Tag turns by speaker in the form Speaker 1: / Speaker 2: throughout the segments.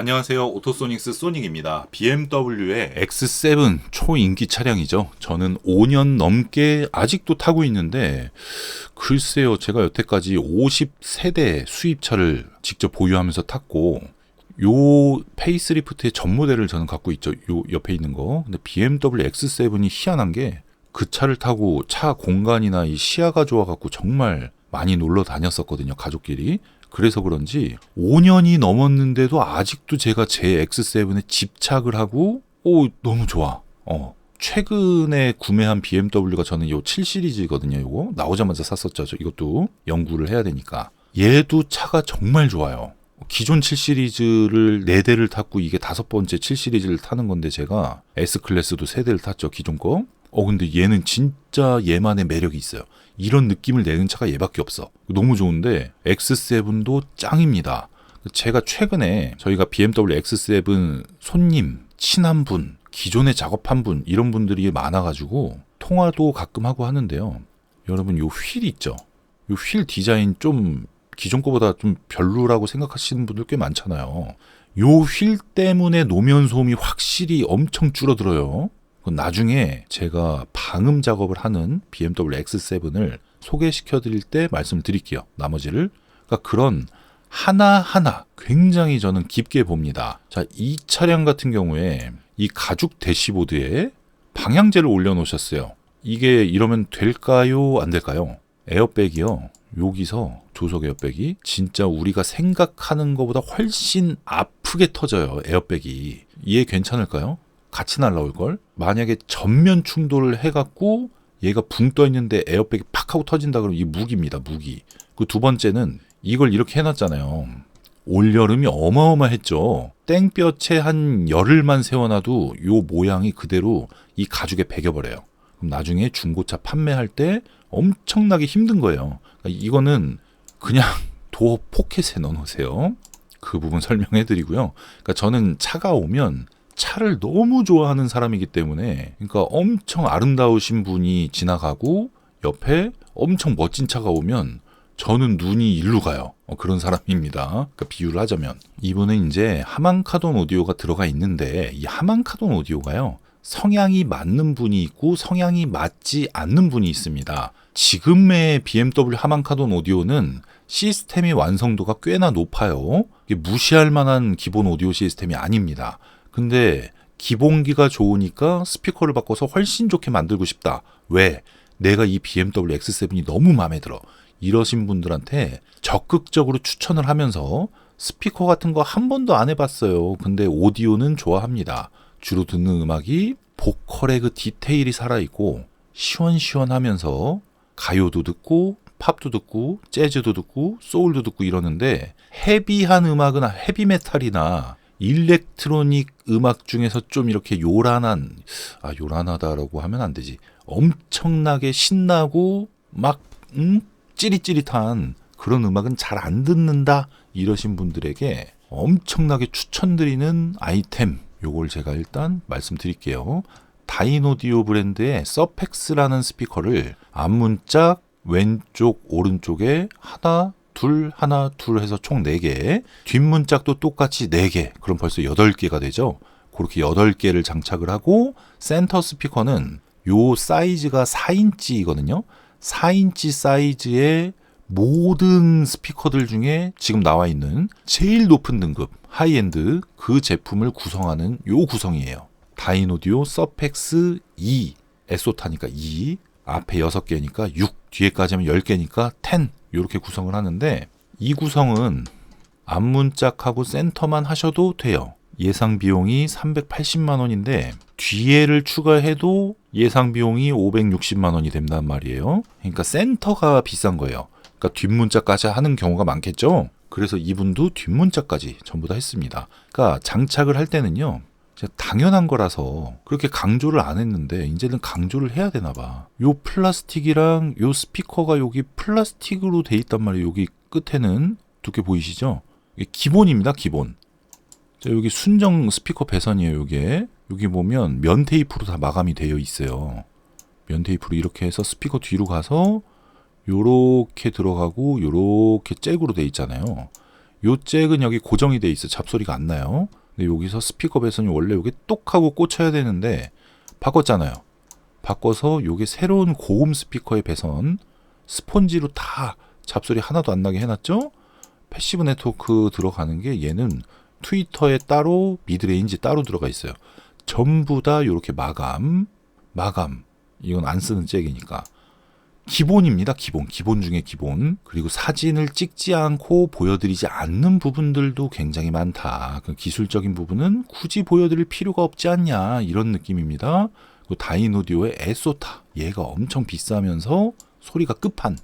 Speaker 1: 안녕하세요. 오토소닉스 소닉입니다. BMW의 X7 초인기 차량이죠. 저는 5년 넘게 아직도 타고 있는데 글쎄요, 제가 여태까지 50세대 수입차를 직접 보유하면서 탔고 요 페이스리프트의 전 모델을 저는 갖고 있죠. 요 옆에 있는 거. 근데 BMW X7이 희한한 게 그 차를 타고 차 공간이나 이 시야가 좋아갖고 정말 많이 놀러 다녔었거든요. 가족끼리. 그래서 그런지 5년이 넘었는데도 아직도 제가 제 X7에 집착을 하고 너무 좋아. 최근에 구매한 BMW가 저는 요 7 시리즈거든요. 요거 나오자마자 샀었죠. 이것도 연구를 해야 되니까. 얘도 차가 정말 좋아요. 기존 7 시리즈를 4대를 탔고 이게 5번째 7 시리즈를 타는 건데 제가 S클래스도 3대를 탔죠. 기존 거. 근데 얘는 진짜 얘만의 매력이 있어요. 이런 느낌을 내는 차가 얘밖에 없어. 너무 좋은데 X7도 짱입니다. 제가 최근에 저희가 BMW X7 손님, 친한 분, 기존에 작업한 분 이런 분들이 많아가지고 통화도 가끔 하고 하는데요. 여러분 요 휠 있죠? 요 휠 디자인 좀 기존 거보다 좀 별로라고 생각하시는 분들 꽤 많잖아요. 요 휠 때문에 노면 소음이 확실히 엄청 줄어들어요. 나중에 제가 방음 작업을 하는 BMW X7을 소개시켜 드릴 때 말씀드릴게요. 나머지를. 그러니까 그런 하나하나 굉장히 저는 깊게 봅니다. 자, 이 차량 같은 경우에 이 가죽 대시보드에 방향제를 올려놓으셨어요. 이게 이러면 될까요? 안 될까요? 에어백이요. 여기서 조석 에어백이 진짜 우리가 생각하는 것보다 훨씬 아프게 터져요. 에어백이. 얘 괜찮을까요? 같이 날라올걸? 만약에 전면 충돌을 해갖고 얘가 붕 떠있는데 에어백이 팍 하고 터진다 그러면 이 무기입니다. 무기. 그 두 번째는 이걸 이렇게 해놨잖아요. 올여름이 어마어마했죠. 땡볕에 한 열흘만 세워놔도 요 모양이 그대로 이 가죽에 배겨버려요. 그럼 나중에 중고차 판매할 때 엄청나게 힘든 거예요. 그러니까 이거는 그냥 도어 포켓에 넣어놓으세요. 그 부분 설명해드리고요. 그러니까 저는 차가 오면 차를 너무 좋아하는 사람이기 때문에 그러니까 엄청 아름다우신 분이 지나가고 옆에 엄청 멋진 차가 오면 저는 눈이 일로 가요. 그런 사람입니다. 그러니까 비유를 하자면 이분은 이제 하만카돈 오디오가 들어가 있는데 이 하만카돈 오디오가요. 성향이 맞는 분이 있고 성향이 맞지 않는 분이 있습니다. 지금의 BMW 하만카돈 오디오는 시스템의 완성도가 꽤나 높아요. 이게 무시할 만한 기본 오디오 시스템이 아닙니다. 근데 기본기가 좋으니까 스피커를 바꿔서 훨씬 좋게 만들고 싶다. 왜? 내가 이 BMW X7이 너무 마음에 들어. 이러신 분들한테 적극적으로 추천을 하면서 스피커 같은 거 한 번도 안 해봤어요. 근데 오디오는 좋아합니다. 주로 듣는 음악이 보컬의 그 디테일이 살아있고 시원시원하면서 가요도 듣고 팝도 듣고 재즈도 듣고 소울도 듣고 이러는데 헤비한 음악은 헤비메탈이나 일렉트로닉 음악 중에서 좀 이렇게 요란하다라고 하면 안 되지. 엄청나게 신나고 막 찌릿찌릿한 그런 음악은 잘 안 듣는다 이러신 분들에게 엄청나게 추천드리는 아이템 요걸 제가 일단 말씀드릴게요. 다이노디오 브랜드의 서펙스라는 스피커를 앞문짝 왼쪽 오른쪽에 하나 둘 해서 총 4개, 뒷문짝도 똑같이 4개, 그럼 벌써 8개가 되죠. 그렇게 8개를 장착을 하고 센터 스피커는 요 사이즈가 4인치거든요. 4인치 사이즈의 모든 스피커들 중에 지금 나와 있는 제일 높은 등급 하이엔드 그 제품을 구성하는 요 구성이에요. 다이노디오 서펙스 2, 에소타니까 2, 앞에 6개니까 6, 뒤에까지 하면 10개니까 10 이렇게 구성을 하는데 이 구성은 앞문짝하고 센터만 하셔도 돼요. 예상 비용이 380만 원인데 뒤에를 추가해도 예상 비용이 560만 원이 된단 말이에요. 그러니까 센터가 비싼 거예요. 그러니까 뒷문짝까지 하는 경우가 많겠죠. 그래서 이분도 뒷문짝까지 전부 다 했습니다. 그러니까 장착을 할 때는요. 당연한 거라서 그렇게 강조를 안 했는데 이제는 강조를 해야 되나 봐. 요 플라스틱이랑 요 스피커가 여기 플라스틱으로 돼 있단 말이에요. 여기 끝에는 두께 보이시죠? 이게 기본입니다. 기본. 자, 여기 순정 스피커 배선이에요. 여기 보면 면 테이프로 다 마감이 되어 있어요. 면 테이프로 이렇게 해서 스피커 뒤로 가서 요렇게 들어가고 요렇게 잭으로 돼 있잖아요. 요 잭은 여기 고정이 돼 있어. 잡소리가 안 나요. 근데 여기서 스피커 배선이 원래 여기 똑 하고 꽂혀야 되는데 바꿨잖아요. 바꿔서 요게 새로운 고음 스피커의 배선 스폰지로 다 잡소리 하나도 안 나게 해놨죠. 패시브 네트워크 들어가는 게 얘는 트위터에 따로 미드레인지 따로 들어가 있어요. 전부 다 이렇게 마감 이건 안 쓰는 잭이니까 기본입니다. 기본 중에 기본. 그리고 사진을 찍지 않고 보여드리지 않는 부분들도 굉장히 많다. 그 기술적인 부분은 굳이 보여드릴 필요가 없지 않냐 이런 느낌입니다. 그 다이노디오의 에소타 얘가 엄청 비싸면서 소리가 끝판.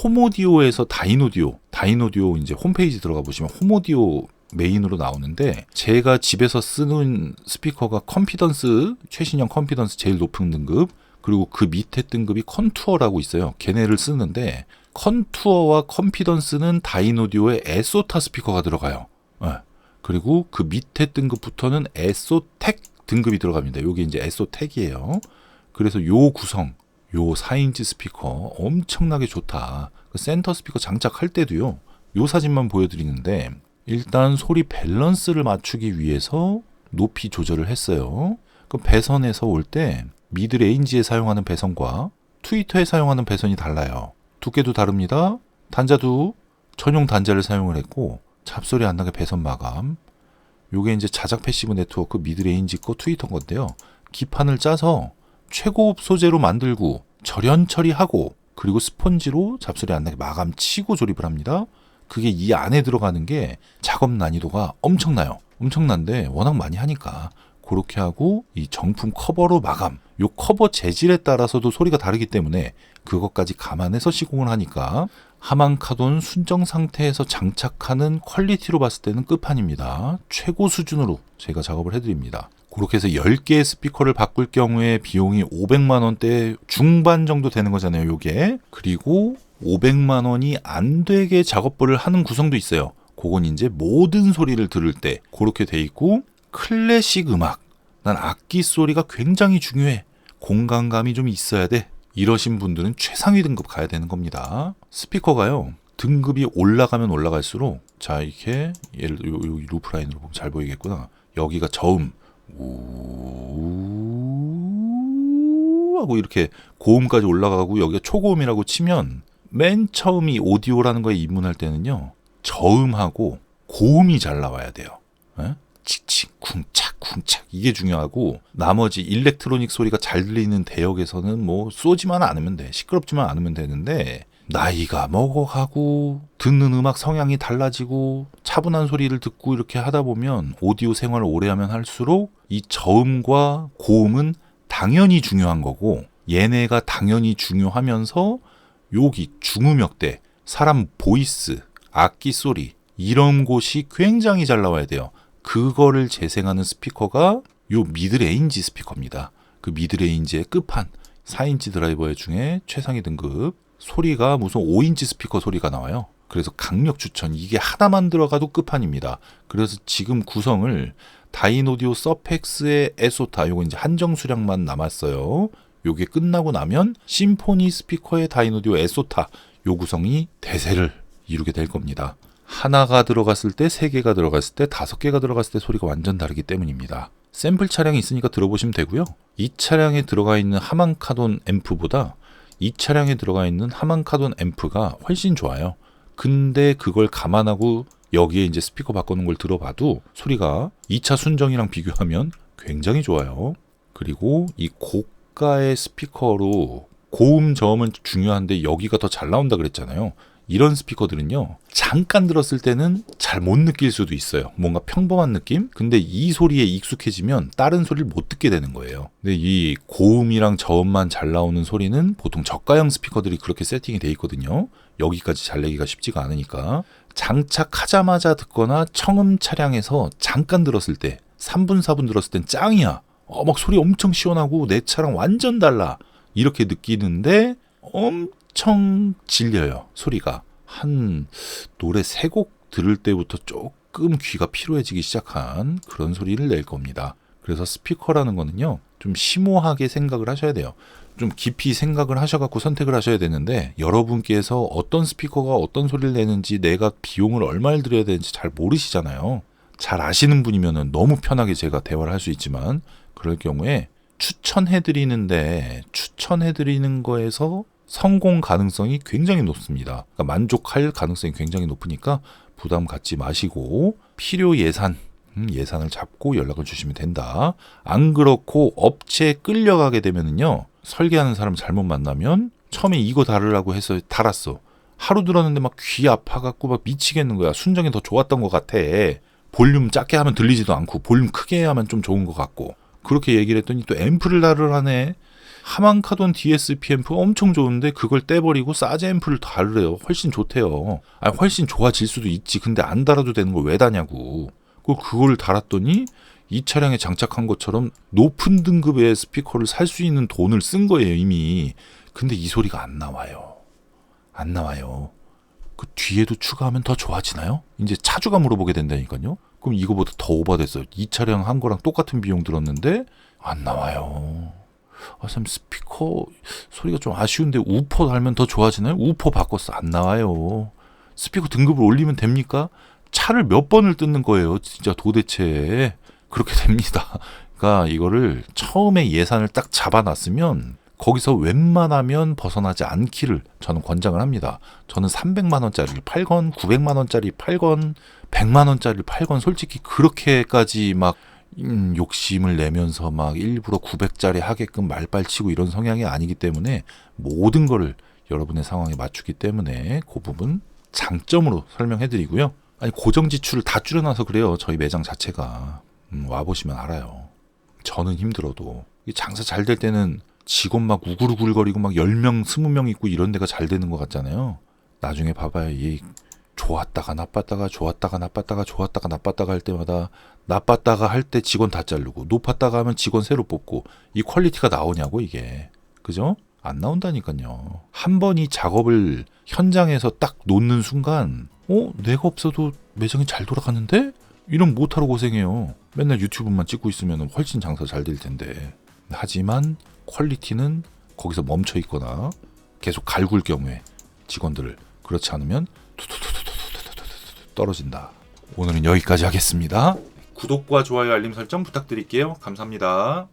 Speaker 1: 홈오디오에서 다이노디오 이제 홈페이지 들어가 보시면 홈오디오 메인으로 나오는데 제가 집에서 쓰는 스피커가 컨피던스 최신형 컨피던스 제일 높은 등급 그리고 그 밑에 등급이 컨투어라고 있어요. 걔네를 쓰는데 컨투어와 컨피던스는 다이노디오의 에소타 스피커가 들어가요. 네. 그리고 그 밑에 등급부터는 에소텍 등급이 들어갑니다. 요게 이제 에소텍이에요. 그래서 요 구성 요 4인치 스피커 엄청나게 좋다. 그 센터 스피커 장착할 때도요. 요 사진만 보여드리는데 일단 소리 밸런스를 맞추기 위해서 높이 조절을 했어요. 그 배선에서 올 때 미드레인지에 사용하는 배선과 트위터에 사용하는 배선이 달라요. 두께도 다릅니다. 단자도 전용 단자를 사용을 했고 잡소리 안 나게 배선 마감. 요게 이제 자작 패시브 네트워크 미드레인지 거 트위터 건데요. 기판을 짜서 최고급 소재로 만들고 절연 처리하고 그리고 스펀지로 잡소리 안 나게 마감 치고 조립을 합니다. 그게 이 안에 들어가는 게 작업 난이도가 엄청나요. 엄청난데 워낙 많이 하니까 그렇게 하고 이 정품 커버로 마감. 요 커버 재질에 따라서도 소리가 다르기 때문에 그것까지 감안해서 시공을 하니까 하만카돈 순정 상태에서 장착하는 퀄리티로 봤을 때는 끝판입니다. 최고 수준으로 제가 작업을 해드립니다. 그렇게 해서 10개의 스피커를 바꿀 경우에 비용이 500만 원대 중반 정도 되는 거잖아요, 요게. 그리고 500만 원이 안 되게 작업을 하는 구성도 있어요. 그건 이제 모든 소리를 들을 때 그렇게 돼 있고 클래식 음악, 난 악기 소리가 굉장히 중요해. 공간감이 좀 있어야 돼. 이러신 분들은 최상위 등급 가야 되는 겁니다. 스피커가요. 등급이 올라가면 올라갈수록 자 이렇게 예를 들어 여기 루프 라인으로 보면 잘 보이겠구나. 여기가 저음 우 하고 이렇게 고음까지 올라가고 여기가 초고음이라고 치면 맨 처음이 오디오라는 거에 입문할 때는요. 저음하고 고음이 잘 나와야 돼요. 에? 칙칙 쿵착 이게 중요하고 나머지 일렉트로닉 소리가 잘 들리는 대역에서는 뭐 쏘지만 않으면 돼. 시끄럽지만 않으면 되는데 나이가 먹어가고 듣는 음악 성향이 달라지고 차분한 소리를 듣고 이렇게 하다 보면 오디오 생활을 오래 하면 할수록 이 저음과 고음은 당연히 중요한 거고 얘네가 당연히 중요하면서 여기 중음역대 사람 보이스 악기 소리 이런 곳이 굉장히 잘 나와야 돼요. 그거를 재생하는 스피커가 요 미드레인지 스피커입니다. 그 미드레인지의 끝판 4인치 드라이버 중에 최상위 등급 소리가 무슨 5인치 스피커 소리가 나와요. 그래서 강력 추천. 이게 하나만 들어가도 끝판입니다. 그래서 지금 구성을 다이노디오 서펙스의 에소타 요거 이제 한정 수량만 남았어요. 요게 끝나고 나면 심포니 스피커의 다이노디오 에소타 요 구성이 대세를 이루게 될 겁니다. 하나가 들어갔을 때, 3개가 들어갔을 때, 5개가 들어갔을 때 소리가 완전 다르기 때문입니다. 샘플 차량이 있으니까 들어보시면 되고요. 이 차량에 들어가 있는 하만카돈 앰프보다 이 차량에 들어가 있는 하만카돈 앰프가 훨씬 좋아요. 근데 그걸 감안하고 여기에 이제 스피커 바꾸는 걸 들어봐도 소리가 2차 순정이랑 비교하면 굉장히 좋아요. 그리고 이 고가의 스피커로 고음 저음은 중요한데 여기가 더 잘 나온다 그랬잖아요. 이런 스피커들은요 잠깐 들었을 때는 잘 못 느낄 수도 있어요. 뭔가 평범한 느낌? 근데 이 소리에 익숙해지면 다른 소리를 못 듣게 되는 거예요. 근데 이 고음이랑 저음만 잘 나오는 소리는 보통 저가형 스피커들이 그렇게 세팅이 돼 있거든요. 여기까지 잘 내기가 쉽지가 않으니까 장착하자마자 듣거나 청음 차량에서 잠깐 들었을 때 3분 4분 들었을 땐 짱이야. 막 소리 엄청 시원하고 내 차랑 완전 달라 이렇게 느끼는데 엄청 질려요. 소리가 한 노래 3곡 들을 때부터 조금 귀가 피로해지기 시작한 그런 소리를 낼 겁니다. 그래서 스피커라는 거는요, 좀 심오하게 생각을 하셔야 돼요. 좀 깊이 생각을 하셔갖고 선택을 하셔야 되는데, 여러분께서 어떤 스피커가 어떤 소리를 내는지, 내가 비용을 얼마를 들여야 되는지 잘 모르시잖아요. 잘 아시는 분이면 너무 편하게 제가 대화를 할 수 있지만, 그럴 경우에 추천해드리는데, 추천해드리는 거에서 성공 가능성이 굉장히 높습니다. 그러니까 만족할 가능성이 굉장히 높으니까 부담 갖지 마시고 필요 예산을 잡고 연락을 주시면 된다. 안 그렇고 업체에 끌려가게 되면은요, 설계하는 사람 잘못 만나면 처음에 이거 달으라고 해서 달았어. 하루 들었는데 막 귀 아파갖고 막 미치겠는 거야. 순정이 더 좋았던 것 같아. 볼륨 작게 하면 들리지도 않고 볼륨 크게 하면 좀 좋은 것 같고. 그렇게 얘기를 했더니 또 앰프를 달으라네. 하만카돈 DSP 앰프가 엄청 좋은데 그걸 떼버리고 사제 앰프를 달으래요. 훨씬 좋대요. 아니, 훨씬 좋아질 수도 있지. 근데 안 달아도 되는 걸 왜 다냐고. 그걸 달았더니 이 차량에 장착한 것처럼 높은 등급의 스피커를 살 수 있는 돈을 쓴 거예요, 이미. 근데 이 소리가 안 나와요. 안 나와요. 그 뒤에도 추가하면 더 좋아지나요? 이제 차주가 물어보게 된다니까요. 그럼 이거보다 더 오버됐어요. 이 차량 한 거랑 똑같은 비용 들었는데 안 나와요. 참 스피커 소리가 좀 아쉬운데 우퍼 달면 더 좋아지나요? 우퍼 바꿨어. 안 나와요. 스피커 등급을 올리면 됩니까? 차를 몇 번을 뜯는 거예요. 진짜 도대체. 그렇게 됩니다. 그러니까 이거를 처음에 예산을 딱 잡아놨으면 거기서 웬만하면 벗어나지 않기를 저는 권장을 합니다. 저는 300만 원짜리를 팔건 900만 원짜리 팔건 100만 원짜리를 팔건 솔직히 그렇게까지 막 욕심을 내면서 막 일부러 900짜리 하게끔 말빨치고 이런 성향이 아니기 때문에 모든 거를 여러분의 상황에 맞추기 때문에 그 부분 장점으로 설명해드리고요. 아니, 고정 지출을 다 줄여놔서 그래요. 저희 매장 자체가. 와보시면 알아요. 저는 힘들어도 장사 잘 될 때는 직원 막 우글우글거리고 막 10명, 20명 있고 이런 데가 잘 되는 것 같잖아요. 나중에 봐봐요. 이 좋았다가 나빴다가 좋았다가 나빴다가 좋았다가 나빴다가 할 때마다 나빴다가 할 때 직원 다 자르고 높았다가 하면 직원 새로 뽑고 이 퀄리티가 나오냐고 이게. 그죠? 안 나온다니까요. 한 번 이 작업을 현장에서 딱 놓는 순간 내가 없어도 매장이 잘 돌아가는데? 이런 못하러 고생해요. 맨날 유튜브만 찍고 있으면 훨씬 장사 잘 될 텐데. 하지만 퀄리티는 거기서 멈춰 있거나 계속 갈굴 경우에 직원들을 그렇지 않으면 떨어진다. 오늘은 여기까지 하겠습니다. 구독과 좋아요 알림 설정 부탁드릴게요. 감사합니다.